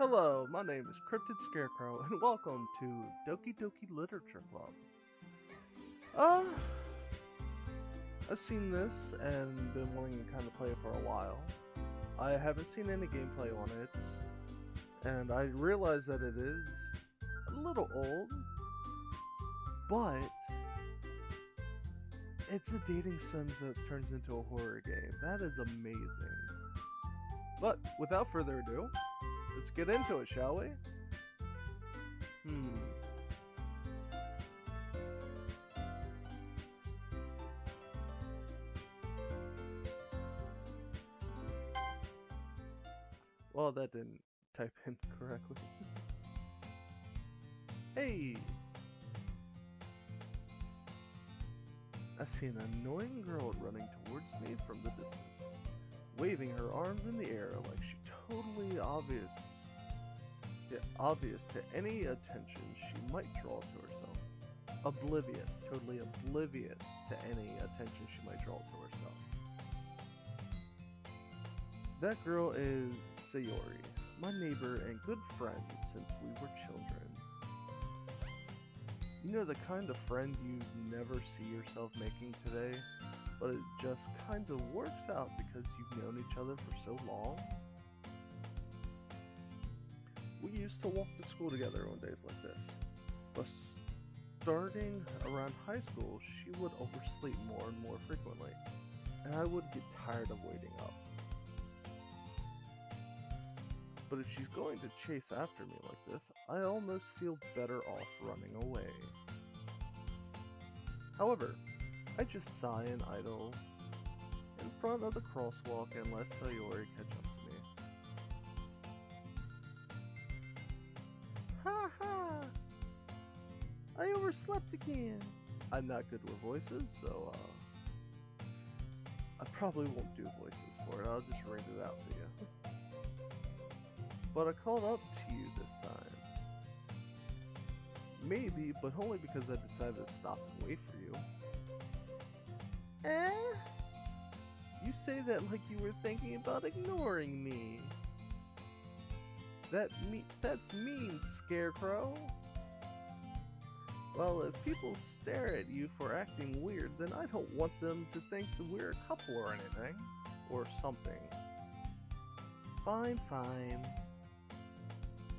Hello, my name is Cryptid Scarecrow, and welcome to Doki Literature Club. Uh, I've seen this and been wanting to kind of play it for a while. I haven't seen any gameplay on it, and I realize that it is a little old, but it's a dating sim that turns into a horror game. That is amazing. But without further ado, let's get into it, shall we? Hmm. Well, that didn't type in correctly. Hey! I see an annoying girl running towards me from the distance, waving her arms in the air like she totally obvious to any attention she might draw to herself. Totally oblivious to any attention she might draw to herself. That girl is Sayori, my neighbor and good friend since we were children. You know, the kind of friend you never see yourself making today, but it just kind of works out because you've known each other for so long? We used to walk to school together on days like this, but starting around high school, she would oversleep more and more frequently, and I would get tired of waiting up. But if she's going to chase after me like this, I almost feel better off running away. However, I just sigh and idle in front of the crosswalk and let Sayori catch up to me. Ha ha! I overslept again! I'm not good with voices, so I probably won't do voices for it. I'll just read it out to you. But I called up to you this time. Maybe, but only because I decided to stop and wait for you. Eh? You say that like you were thinking about ignoring me. That's mean, Scarecrow. Well, if people stare at you for acting weird, then I don't want them to think that we're a couple or anything. Or something. Fine, fine.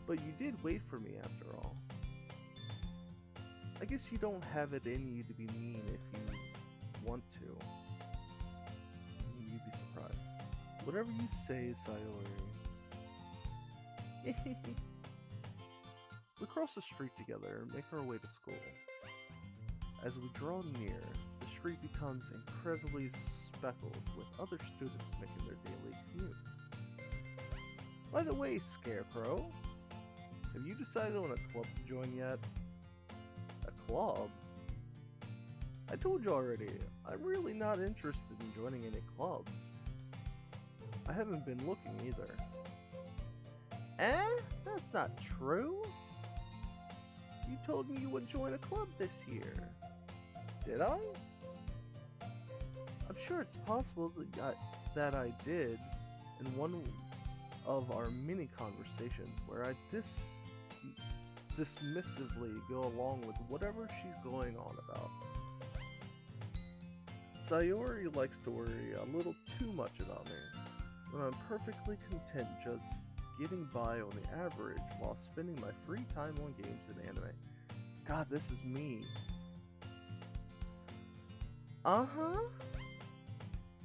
But you did wait for me after all. I guess you don't have it in you to be mean if you want to. You'd be surprised. Whatever you say, Sayori. We cross the street together and make our way to school. As we draw near, the street becomes incredibly speckled with other students making their daily commute. By the way, Scarecrow, have you decided on a club to join yet? A club? I told you already, I'm really not interested in joining any clubs. I haven't been looking either. Eh? That's not true. You told me you would join a club this year. Did I? I'm sure it's possible that I did in one of our mini conversations where I dismissively go along with whatever she's going on about. Sayori likes to worry a little too much about me, when I'm perfectly content just getting by on the average while spending my free time on games and anime. God, this is me. Uh-huh.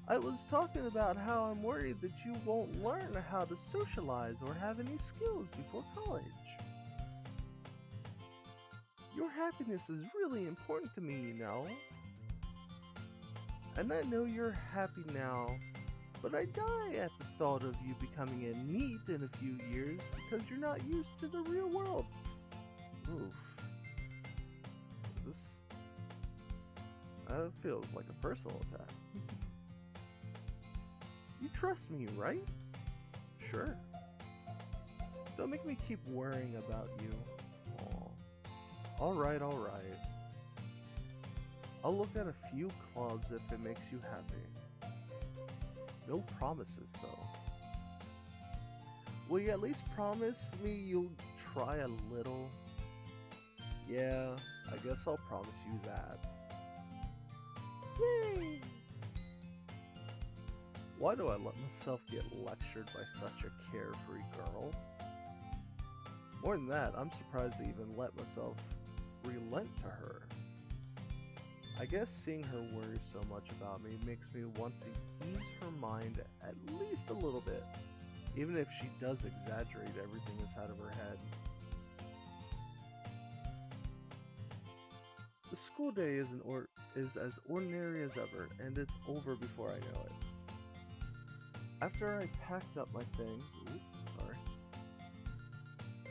I was talking about how I'm worried that you won't learn how to socialize or have any skills before college. Your happiness is really important to me, you know. And I know you're happy now, but I die at the thought of you becoming a NEET in a few years because you're not used to the real world. Oof. Is this... That feels like a personal attack. You trust me, right? Sure. Don't make me keep worrying about you. Aw. Alright, alright. I'll look at a few clubs if it makes you happy. No promises, though. Will you at least promise me you'll try a little? Yeah, I guess I'll promise you that. Yay! Why do I let myself get lectured by such a carefree girl? More than that, I'm surprised I even let myself relent to her. I guess seeing her worry so much about me makes me want to ease her mind at least a little bit, even if she does exaggerate everything inside of her head. The school day is as ordinary as ever, and it's over before I know it. After I packed up my things,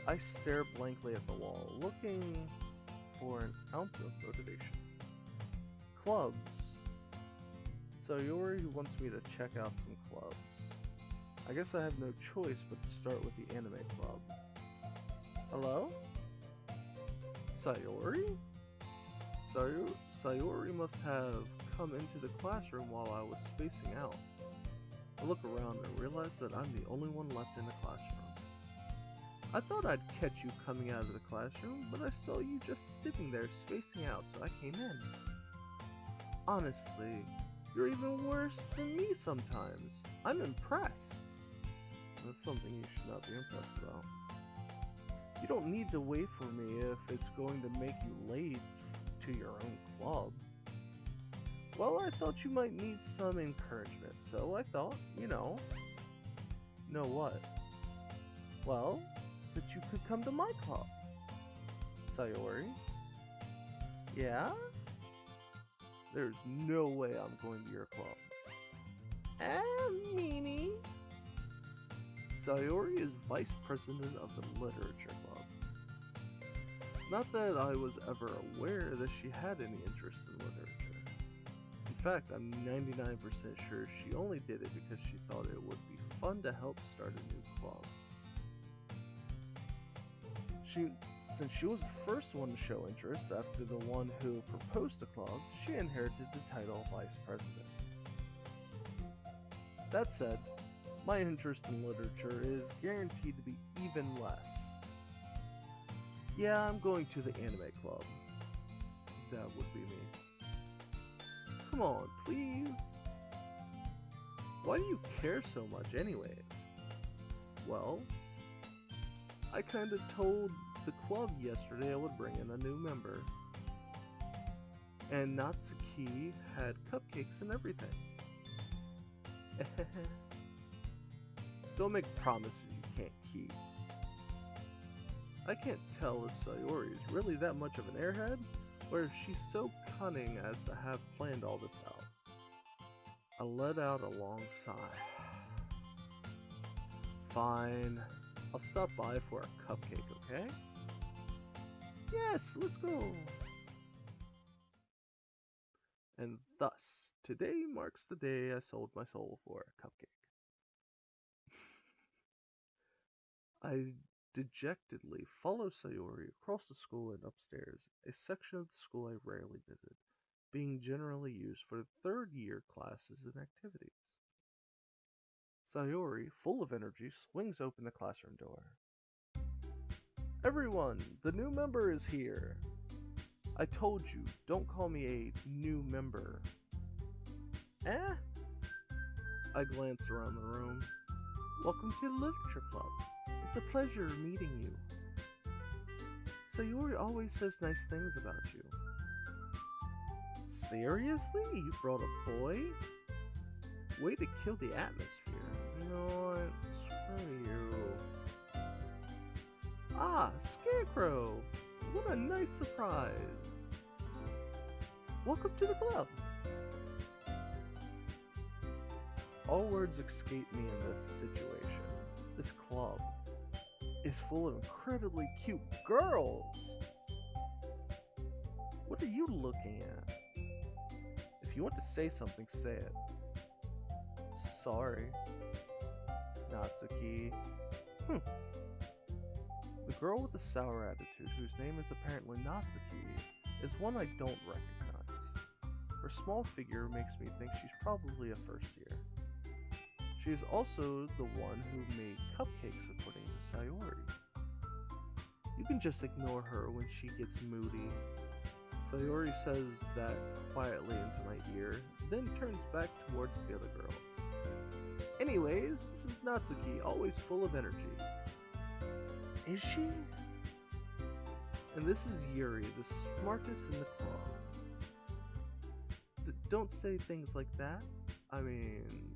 I stare blankly at the wall, looking for an ounce of motivation. Clubs. Sayori wants me to check out some clubs. I guess I have no choice but to start with the anime club. Hello? Sayori? Sayori must have come into the classroom while I was spacing out. I look around and realize that I'm the only one left in the classroom. I thought I'd catch you coming out of the classroom, but I saw you just sitting there spacing out, so I came in. Honestly, you're even worse than me sometimes. I'm impressed. That's something you should not be impressed about. You don't need to wait for me if it's going to make you late to your own club. Well, I thought you might need some encouragement, so I thought, know what? Well, that you could come to my club. Sayori? Yeah? There's no way I'm going to your club. Meanie. Sayori is vice president of the literature club. Not that I was ever aware that she had any interest in literature. In fact, I'm 99% sure she only did it because she thought it would be fun to help start a new club. Since she was the first one to show interest after the one who proposed the club, she inherited the title of vice president. That said, my interest in literature is guaranteed to be even less. Yeah, I'm going to the anime club. That would be me. Come on, please. Why do you care so much anyways? Well, I kinda told the club yesterday I would bring in a new member. And Natsuki had cupcakes and everything. Don't make promises you can't keep. I can't tell if Sayori is really that much of an airhead, or if she's so cunning as to have planned all this out. I let out a long sigh. Fine, I'll stop by for a cupcake, okay? Yes, let's go! And thus, today marks the day I sold my soul for a cupcake. I dejectedly follow Sayori across the school and upstairs, a section of the school I rarely visit, being generally used for third year classes and activities. Sayori, full of energy, swings open the classroom door. Everyone, the new member is here. I told you, don't call me a new member. Eh? I glanced around the room. Welcome to the Literature Club. It's a pleasure meeting you. Sayori always says nice things about you. Seriously? You brought a boy? Way to kill the atmosphere. You know what? Screw you. Ah, Scarecrow! What a nice surprise. Welcome to the club. All words escape me in this situation. This club is full of incredibly cute girls. What are you looking at? If you want to say something, say it. Sorry, Natsuki. The girl with the sour attitude, whose name is apparently Natsuki, is one I don't recognize. Her small figure makes me think she's probably a first year. She's also the one who made cupcakes according to Sayori. You can just ignore her when she gets moody. Sayori says that quietly into my ear, then turns back towards the other girls. Anyways, this is Natsuki, always full of energy. Is she? And this is Yuri, the smartest in the club. Don't say things like that. I mean...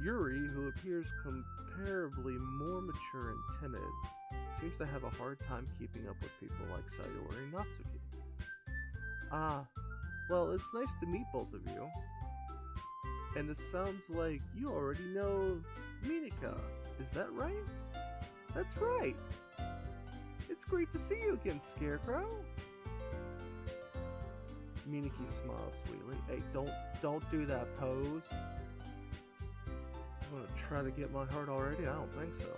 Yuri, who appears comparably more mature and timid, seems to have a hard time keeping up with people like Sayori and Natsuki. Ah, well, it's nice to meet both of you. And it sounds like you already know Minika, is that right? That's right! It's great to see you again, Scarecrow! Miniki smiles sweetly. Hey, don't do that pose. I'm gonna try to get my heart already? I don't think so.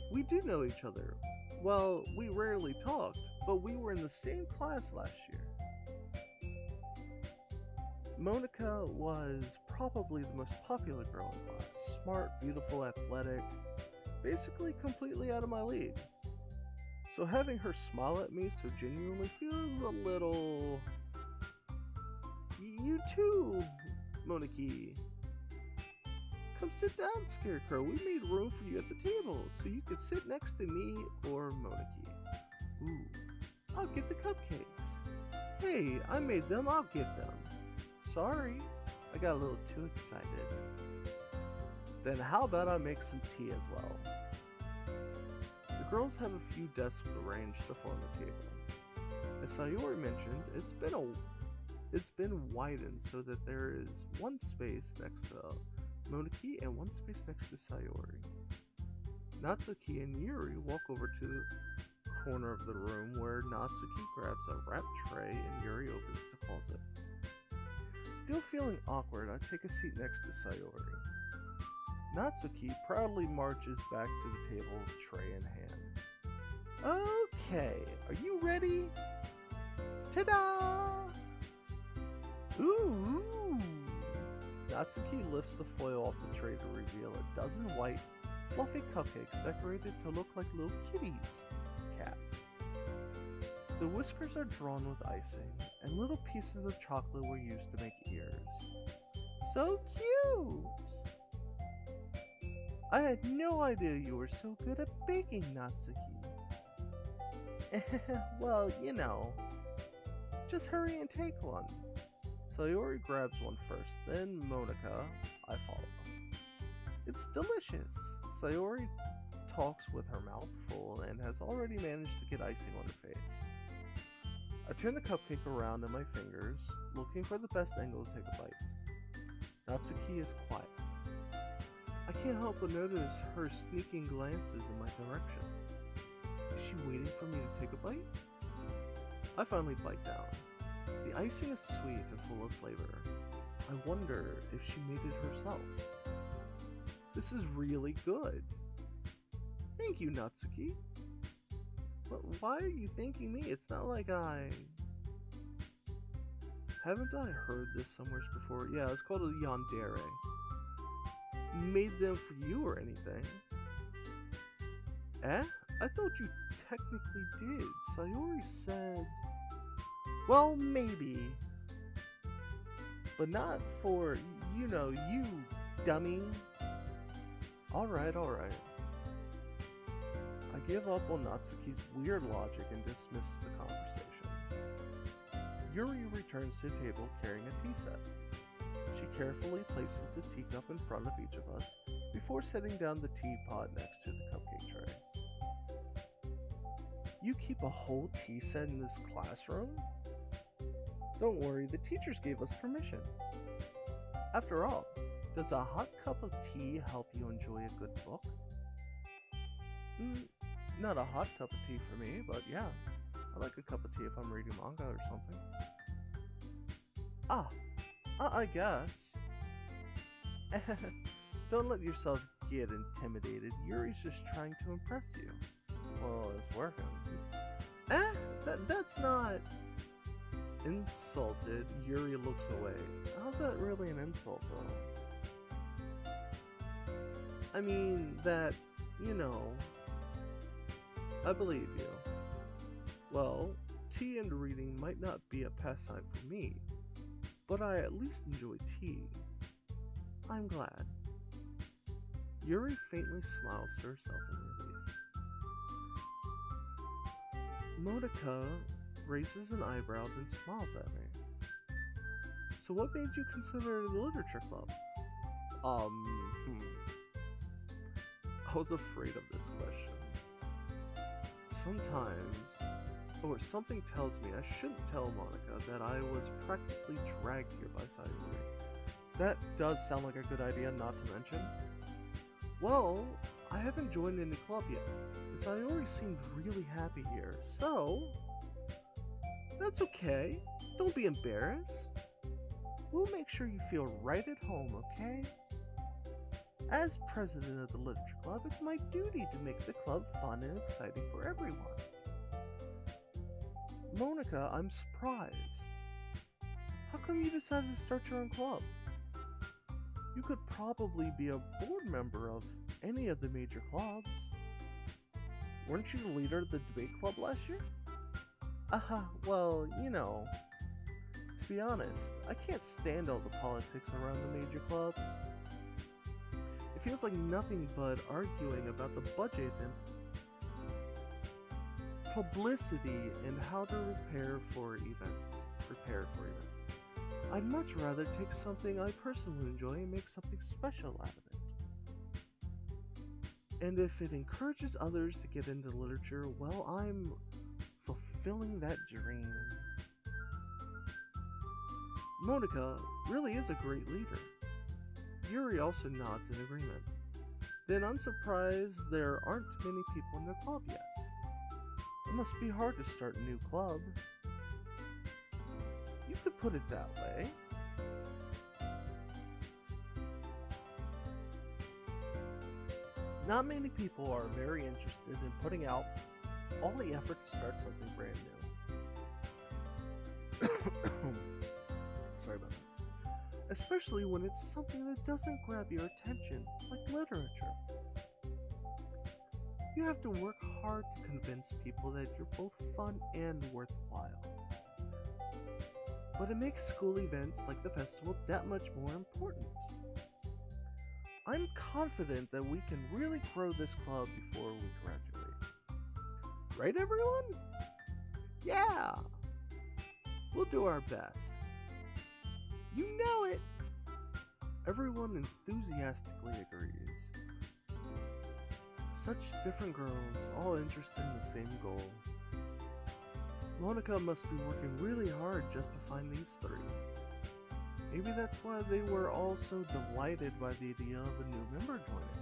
We do know each other. Well, we rarely talked, but we were in the same class last year. Monica was probably the most popular girl in class. Smart, beautiful, athletic, basically completely out of my league. So having her smile at me so genuinely feels a little... You too, Moniki. Come sit down, Scarecrow. We made room for you at the table, so you could sit next to me or Moniki. Ooh, I'll get the cupcakes. Hey, I made them, I'll get them. Sorry, I got a little too excited. Then how about I make some tea as well? The girls have a few desks arranged to form a table. As Sayori mentioned, it's been widened so that there is one space next to Moniki and one space next to Sayori. Natsuki and Yuri walk over to the corner of the room where Natsuki grabs a wrapped tray and Yuri opens the closet. Still feeling awkward, I take a seat next to Sayori. Natsuki proudly marches back to the table, tray in hand. Okay, are you ready? Ta-da! Ooh! Natsuki lifts the foil off the tray to reveal a dozen white, fluffy cupcakes decorated to look like little kitties, cats. The whiskers are drawn with icing, and little pieces of chocolate were used to make ears. So cute! I had no idea you were so good at baking, Natsuki. Well, you know. Just hurry and take one. Sayori grabs one first, then Monica. I follow them. It's delicious. Sayori talks with her mouth full and has already managed to get icing on her face. I turn the cupcake around in my fingers, looking for the best angle to take a bite. Natsuki is quiet. I can't help but notice her sneaking glances in my direction. Is she waiting for me to take a bite? I finally bite down. The icing is sweet and full of flavor. I wonder if she made it herself. This is really good. Thank you, Natsuki. But why are you thanking me? It's not like Haven't I heard this somewhere before? Yeah, it's called a yandere. Made them for you or anything. Eh? I thought you technically did. Sayori said... Well, maybe. But not for, you know, you, dummy. Alright. I give up on Natsuki's weird logic and dismiss the conversation. Yuri returns to the table carrying a tea set. She carefully places the teacup in front of each of us before setting down the teapot next to the cupcake tray. You keep a whole tea set in this classroom? Don't worry, the teachers gave us permission. After all, does a hot cup of tea help you enjoy a good book? Not a hot cup of tea for me, but yeah, I like a cup of tea if I'm reading manga or something. I guess. Don't let yourself get intimidated. Yuri's just trying to impress you. Well, it's working. That's not... Insulted, Yuri looks away. How's that really an insult, though? I mean, you know, I believe you. Well, tea and reading might not be a pastime for me, but I at least enjoy tea. I'm glad. Yuri faintly smiles to herself in relief. Monica raises an eyebrow then smiles at me. So what made you consider the literature club? I was afraid of this question. Something tells me I shouldn't tell Monica that I was practically dragged here by Sayuri. That does sound like a good idea not to mention. Well, I haven't joined any club yet, and Sayuri seemed really happy here, so that's okay. Don't be embarrassed. We'll make sure you feel right at home, okay? As president of the literature club, it's my duty to make the club fun and exciting for everyone. Monica, I'm surprised. How come you decided to start your own club? You could probably be a board member of any of the major clubs. Weren't you the leader of the debate club last year? Well, you know, to be honest, I can't stand all the politics around the major clubs. It feels like nothing but arguing about the budget and publicity and how to prepare for events. I'd much rather take something I personally enjoy and make something special out of it. And if it encourages others to get into literature, well, I'm fulfilling that dream. Monica really is a great leader. Yuri also nods in agreement. Then I'm surprised there aren't many people in the club yet. It must be hard to start a new club. You could put it that way. Not many people are very interested in putting out all the effort to start something brand new. Sorry about that. Especially when it's something that doesn't grab your attention, like literature. You have to work hard to convince people that you're both fun and worthwhile. But it makes school events like the festival that much more important. I'm confident that we can really grow this club before we graduate. Right, everyone? Yeah! We'll do our best. You know it! Everyone enthusiastically agrees. Such different girls, all interested in the same goal. Monica must be working really hard just to find these three. Maybe that's why they were all so delighted by the idea of a new member joining.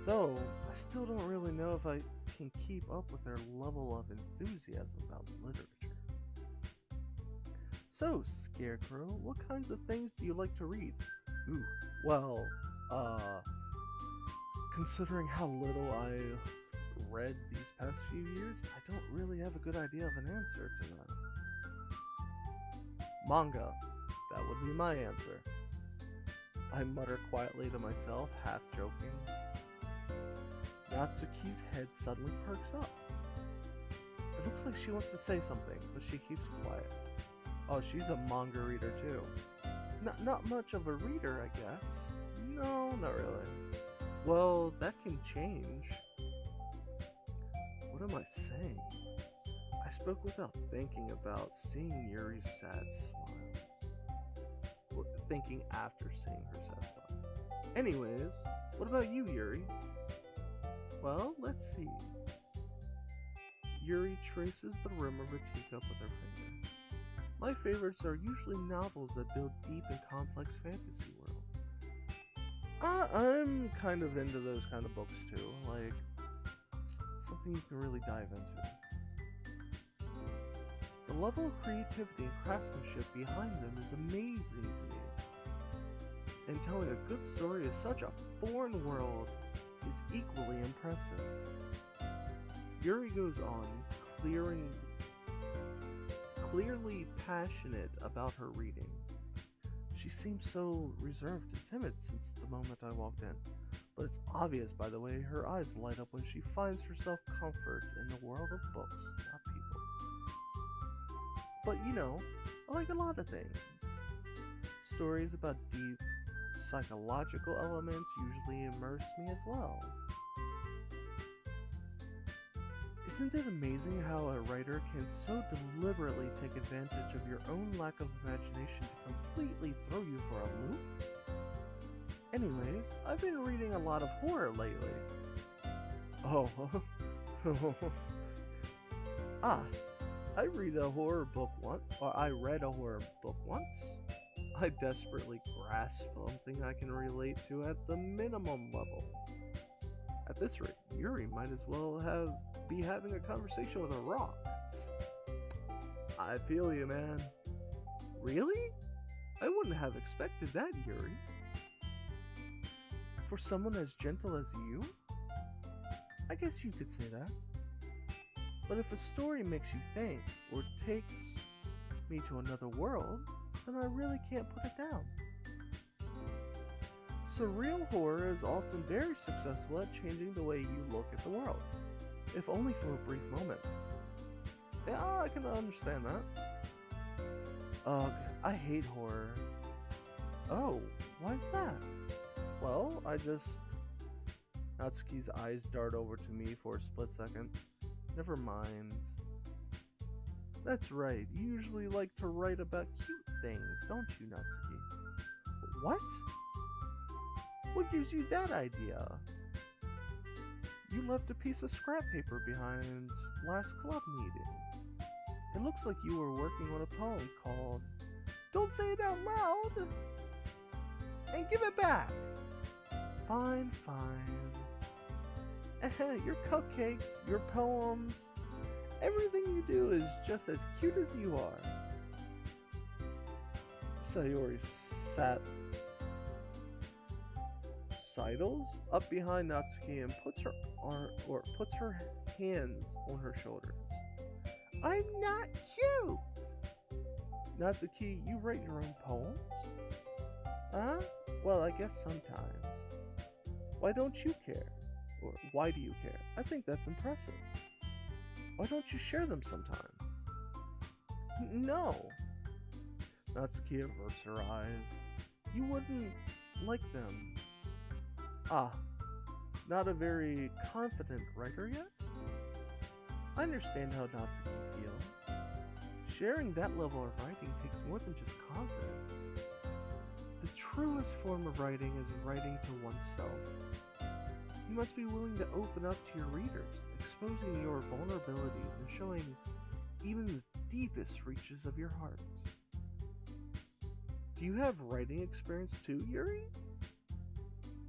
Though, I still don't really know if I can keep up with their level of enthusiasm about literature. So, Scarecrow, what kinds of things do you like to read? Ooh, well, considering how little I've read these past few years, I don't really have a good idea of an answer to that. Manga. That would be my answer. I mutter quietly to myself, half joking. Natsuki's head suddenly perks up. It looks like she wants to say something, but she keeps quiet. Oh, she's a manga reader too. Not much of a reader, I guess. No, not really. Well, that can change. What am I saying? I spoke without thinking about seeing Yuri's sad smile. Thinking after seeing her sad smile. Anyways, what about you, Yuri? Well, let's see. Yuri traces the rim of her teacup with her finger. My favorites are usually novels that build deep and complex fantasy worlds. I'm kind of into those kind of books too, like something you can really dive into. The level of creativity and craftsmanship behind them is amazing to me. And telling a good story in such a foreign world is equally impressive. Yuri goes on, clearly passionate about her reading. She seemed so reserved and timid since the moment I walked in, but it's obvious by the way her eyes light up when she finds herself comfort in the world of books, not people. But I like a lot of things. Stories about deep psychological elements usually immerse me as well. Isn't it amazing how a writer can so deliberately take advantage of your own lack of imagination to completely throw you for a loop? Anyways, I've been reading a lot of horror lately. Oh, ah, I read a horror book once, or I read a horror book once. I desperately grasp something I can relate to at the minimum level. At this rate, Yuri might as well be having a conversation with a rock. I feel you, man. Really? I wouldn't have expected that, Yuri. For someone as gentle as you? I guess you could say that. But if a story makes you think, or takes me to another world, then I really can't put it down. Surreal horror is often very successful at changing the way you look at the world, if only for a brief moment. Yeah, I can understand that. Ugh, I hate horror. Oh, why's that? Well, Natsuki's eyes dart over to me for a split second. Never mind. That's right, you usually like to write about cute things, don't you, Natsuki? What? What gives you that idea? You left a piece of scrap paper behind last club meeting. It looks like you were working on a poem called Don't Say It Out Loud! And give it back! Fine. Your cupcakes, your poems, everything you do is just as cute as you are. Sayori sidles up behind Natsuki and puts her hands on her shoulders. I'm not cute! Natsuki, you write your own poems? Huh? Well, I guess sometimes. Why don't you care? Or why do you care? I think that's impressive. Why don't you share them sometime? No. Natsuki averts her eyes. You wouldn't like them. Ah, not a very confident writer yet? I understand how Natsuki feels. Sharing that level of writing takes more than just confidence. The truest form of writing is writing to oneself. You must be willing to open up to your readers, exposing your vulnerabilities and showing even the deepest reaches of your heart. Do you have writing experience too, Yuri?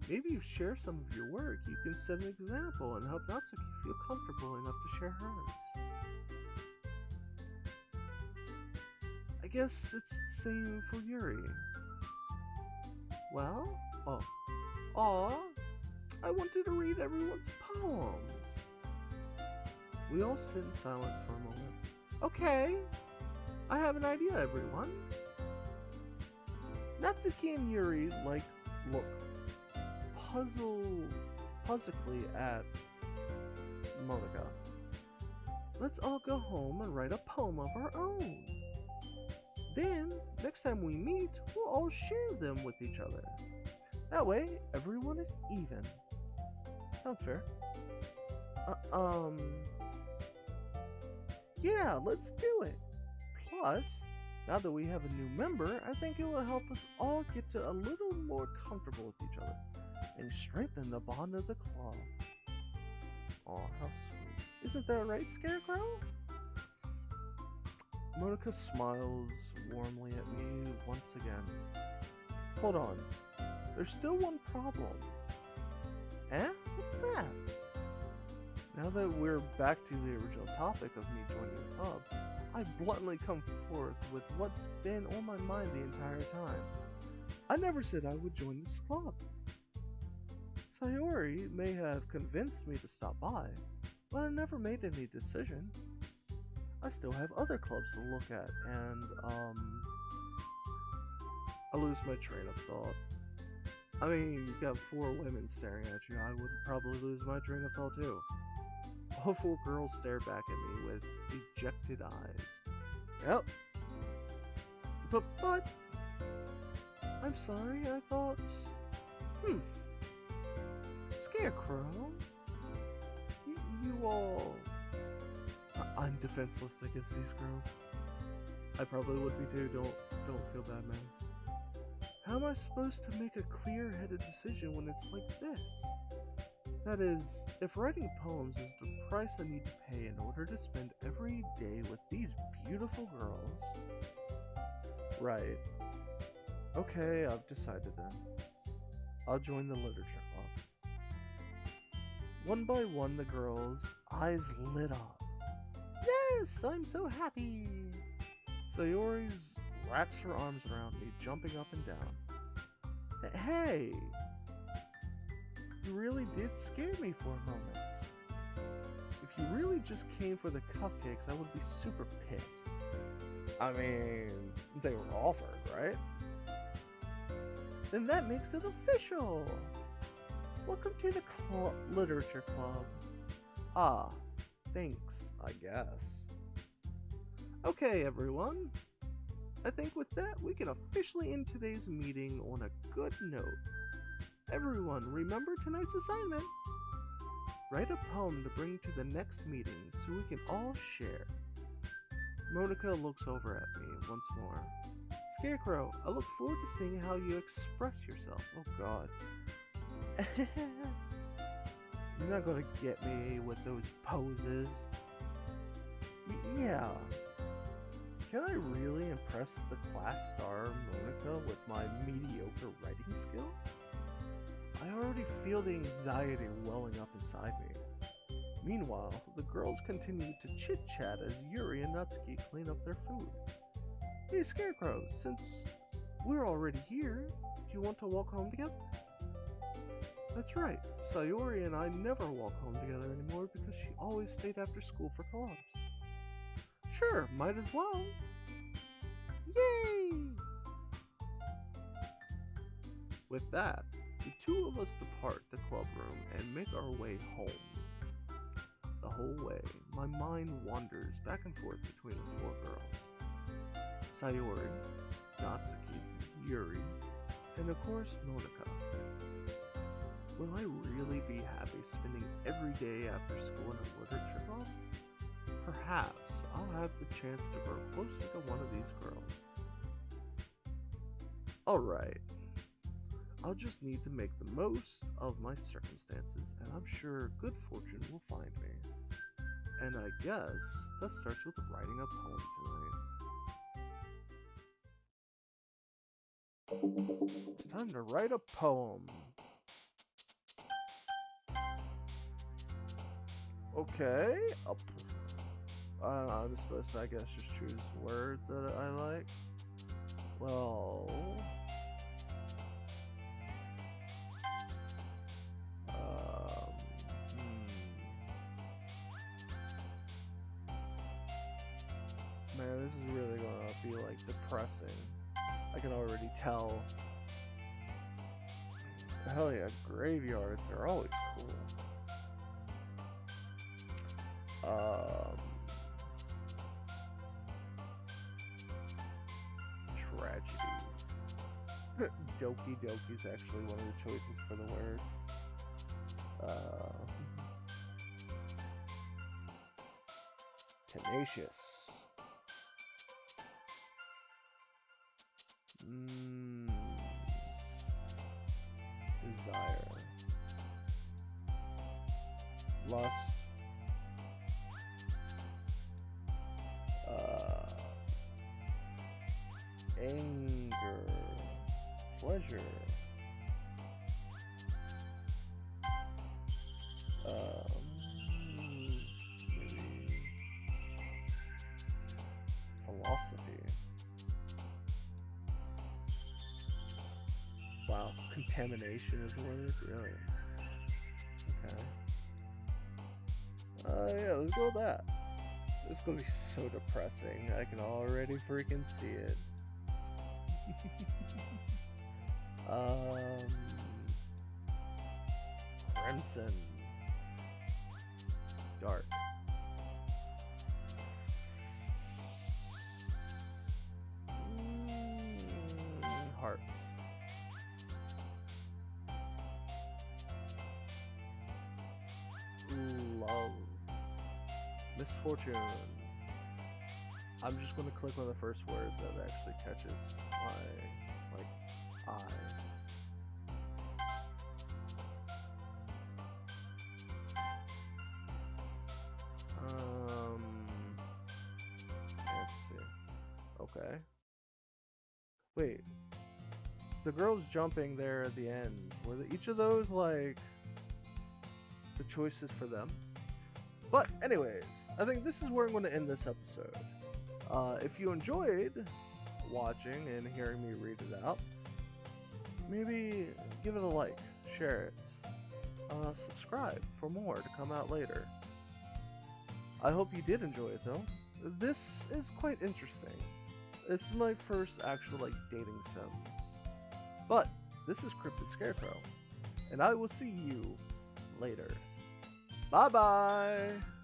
Maybe you share some of your work, you can set an example and help Natsuki feel comfortable enough to share hers. I guess it's the same for Yuri. Well, I wanted to read everyone's poems. We all sit in silence for a moment. Okay, I have an idea, everyone. Natsuki and Yuri look puzzically at Monica. Let's all go home and write a poem of our own. Then, next time we meet, we'll all share them with each other. That way, everyone is even. Sounds fair. Yeah, let's do it. Plus, now that we have a new member, I think it will help us all get to a little more comfortable with each other and strengthen the bond of the club. Aw, how sweet. Isn't that right, Scarecrow? Monica smiles warmly at me once again. Hold on. There's still one problem. Eh? What's that? Now that we're back to the original topic of me joining the club, I bluntly come forth with what's been on my mind the entire time. I never said I would join this club. Sayori may have convinced me to stop by, but I never made any decision. I still have other clubs to look at, and, I lose my train of thought. I mean, you've got 4 women staring at you, I would probably lose my train of thought too. All 4 girls stare back at me with dejected eyes. Yep. But, I'm sorry, I thought, Scarecrow, you all... I'm defenseless against these girls. I probably would be too, don't feel bad, man. How am I supposed to make a clear-headed decision when it's like this? That is, if writing poems is the price I need to pay in order to spend every day with these beautiful girls... Right. Okay, I've decided then. I'll join the literature club. One by one, the girls' eyes lit up. Yes, I'm so happy! Sayori wraps her arms around me, jumping up and down. Hey! You really did scare me for a moment. If you really just came for the cupcakes, I would be super pissed. I mean, they were offered, right? Then that makes it official! Welcome to the literature club. Ah, thanks, I guess. Okay, everyone. I think with that, we can officially end today's meeting on a good note. Everyone, remember tonight's assignment. Write a poem to bring to the next meeting so we can all share. Monica looks over at me once more. Scarecrow, I look forward to seeing how you express yourself. Oh god. You're not gonna get me with those poses. Yeah. Can I really impress the class star Monica with my mediocre writing skills? I already feel the anxiety welling up inside me. Meanwhile, the girls continue to chit-chat as Yuri and Natsuki clean up their food. Hey Scarecrow, since we're already here, do you want to walk home together? That's right, Sayori and I never walk home together anymore because she always stayed after school for clubs. Sure, might as well. Yay! With that, the 2 of us depart the club room and make our way home. The whole way, my mind wanders back and forth between the 4 girls. Sayori, Natsuki, Yuri, and of course Monica. Will I really be happy spending every day after school in a literature club? Perhaps I'll have the chance to grow closer to one of these girls. Alright, I'll just need to make the most of my circumstances, and I'm sure good fortune will find me. And I guess that starts with writing a poem tonight. It's time to write a poem. Okay, I'm supposed to, I guess, just choose words that I like. Well, man, this is really gonna be like depressing. I can already tell. Hell yeah, graveyards are always cool. Tragedy. Doki Doki's actually one of the choices for the word. Tenacious. Desire. Lust. Anger. Pleasure. Maybe philosophy. Wow, contamination is a word? Really? Okay. Yeah, let's go with that. It's gonna be so depressing. I can already freaking see it. Crimson. Dark. Heart. Love. Misfortune. I'm just gonna click on the first word that actually catches my eye. Let's see. Okay. Wait. The girls jumping there at the end, were each of those like the choices for them? But anyways, I think this is where I'm going to end this episode. If you enjoyed watching and hearing me read it out, maybe give it a like, share it, subscribe for more to come out later. I hope you did enjoy it though. This is quite interesting. It's my first actual like dating sims. But this is Cryptid Scarecrow, and I will see you later. Bye bye!